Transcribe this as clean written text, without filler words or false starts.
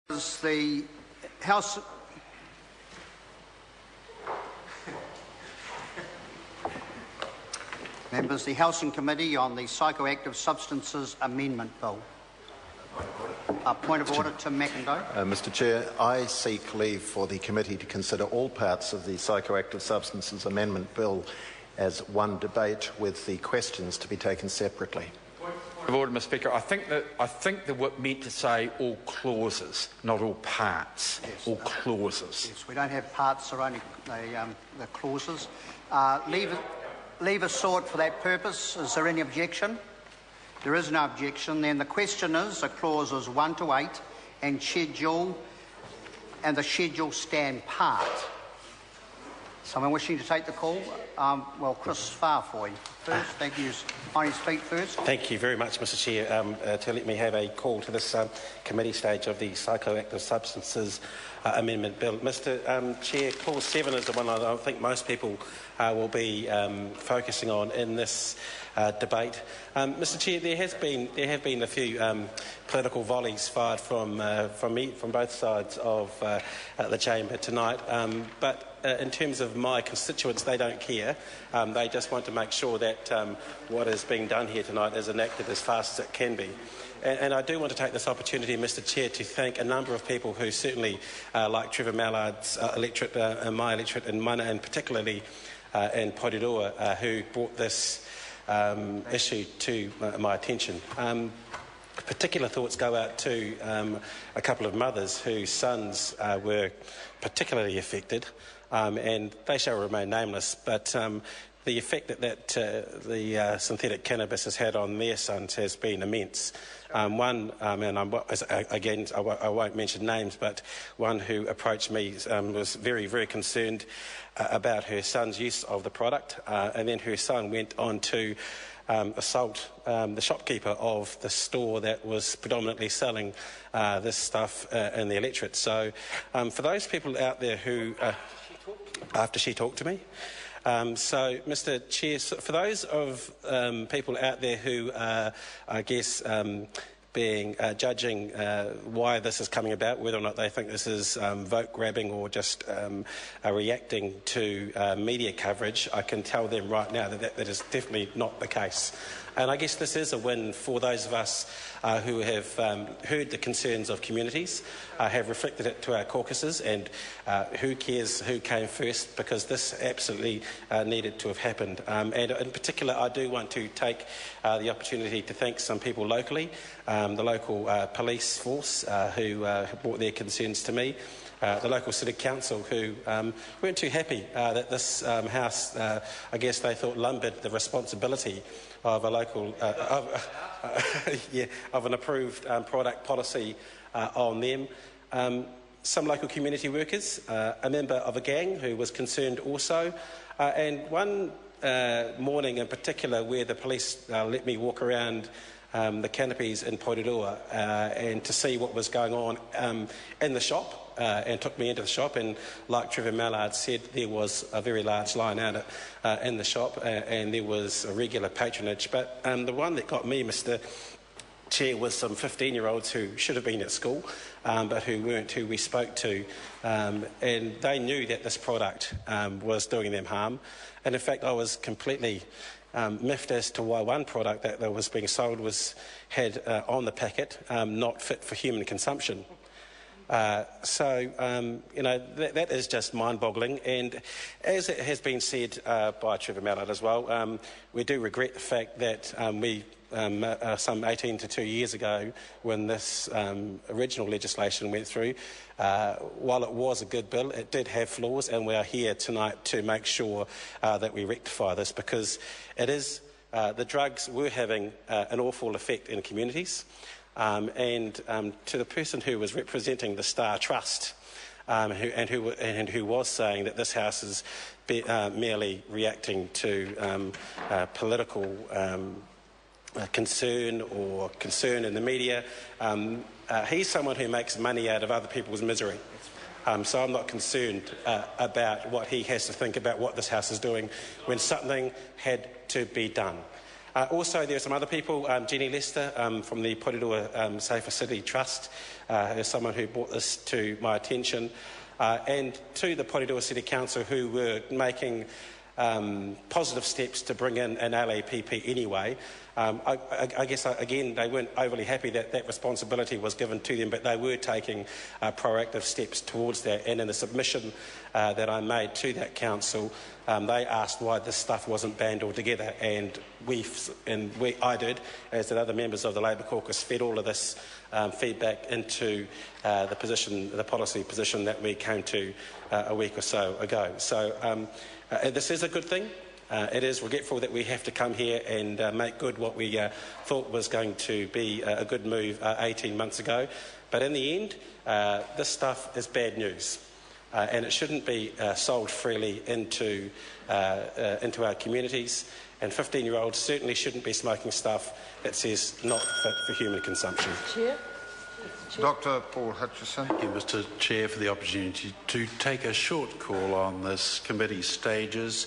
The House Members, the Housing Committee on the Psychoactive Substances Amendment Bill. Point of order, Tim McIndoe. Mr Chair, I seek leave for the committee to consider all parts of the Psychoactive Substances Amendment Bill as one debate, with the questions to be taken separately. Of order, Mr Speaker. I think the whip meant to say all clauses, not all parts. Yes, all clauses. Yes, we don't have parts, they're only the clauses. Leave is sought for that purpose. Is there any objection? There is no objection. Then the question is the clauses 1 to 8 and the schedule stand part. Someone wishing to take the call? Well, Chris Farfoy first. Thank you. On his feet first. Thank you very much, Mr Chair, to let me have a call to this committee stage of the Psychoactive Substances Amendment Bill. Mr Chair, Clause 7 is the one I don't think most people will be focusing on in this debate. Mr Chair, there have been a few political volleys fired from both sides of the chamber tonight, but in terms of my constituents, they don't care. They just want to make sure that what is being done here tonight is enacted as fast as it can be. And I do want to take this opportunity, Mr Chair, to thank a number of people who certainly, like Trevor Mallard's electorate, my electorate in Mana, and particularly in Porirua, who brought this issue to my attention. Particular thoughts go out to a couple of mothers whose sons were particularly affected, and they shall remain nameless, but the effect that the synthetic cannabis has had on their sons has been immense. One, and I won't mention names, but one who approached me was very, very concerned about her son's use of the product, and then her son went on to assault the shopkeeper of the store that was predominantly selling this stuff in the electorate. So for those people out there who... after she talked to me. So, Mr Chair, for those of people out there who are, I guess, judging why this is coming about, whether or not they think this is vote grabbing or just reacting to media coverage, I can tell them right now that is definitely not the case. And I guess this is a win for those of us who have heard the concerns of communities, have reflected it to our caucuses, and who cares who came first, because this absolutely needed to have happened. And in particular, I do want to take the opportunity to thank some people locally, the local police force who brought their concerns to me, the local city council who weren't too happy that this House, I guess they thought, lumbered the responsibility of a local, of an approved product policy on them. Some local community workers, a member of a gang who was concerned also, and one morning in particular where the police let me walk around the canopies in Porirua and to see what was going on in the shop, and took me into the shop, and like Trevor Mallard said, there was a very large line out in the shop, and there was a regular patronage. But the one that got me, Mr Chair, was some 15-year-olds who should have been at school, but who weren't, who we spoke to, and they knew that this product was doing them harm. And in fact, I was completely miffed as to why one product that was being sold had on the packet not fit for human consumption. That is just mind-boggling, and as it has been said by Trevor Mallard as well, we do regret the fact that we some 18 to 2 years ago, when this original legislation went through, while it was a good bill, it did have flaws, and we are here tonight to make sure that we rectify this, because it is the drugs were having an awful effect in communities. And to the person who was representing the Star Trust, who was saying that this House is merely reacting to political concern or concern in the media, he's someone who makes money out of other people's misery. So I'm not concerned about what he has to think about what this House is doing when something had to be done. Also, there are some other people, Jenny Lester from the Porirua Safer City Trust, is someone who brought this to my attention, and to the Porirua City Council, who were making positive steps to bring in an LAPP anyway. I guess, again, they weren't overly happy that that responsibility was given to them, but they were taking proactive steps towards that. And in the submission that I made to that council, they asked why this stuff wasn't banned altogether, and I did, as did other members of the Labour caucus, fed all of this feedback into the policy position that we came to a week or so ago. So this is a good thing. It is regretful that we have to come here and make good what we thought was going to be a good move 18 months ago. But in the end, this stuff is bad news. And it shouldn't be sold freely into our communities. And 15-year-olds certainly shouldn't be smoking stuff that says not fit for human consumption. Chair. Dr. Paul Hutchison. Thank you, Mr. Chair, for the opportunity to take a short call on this committee stages.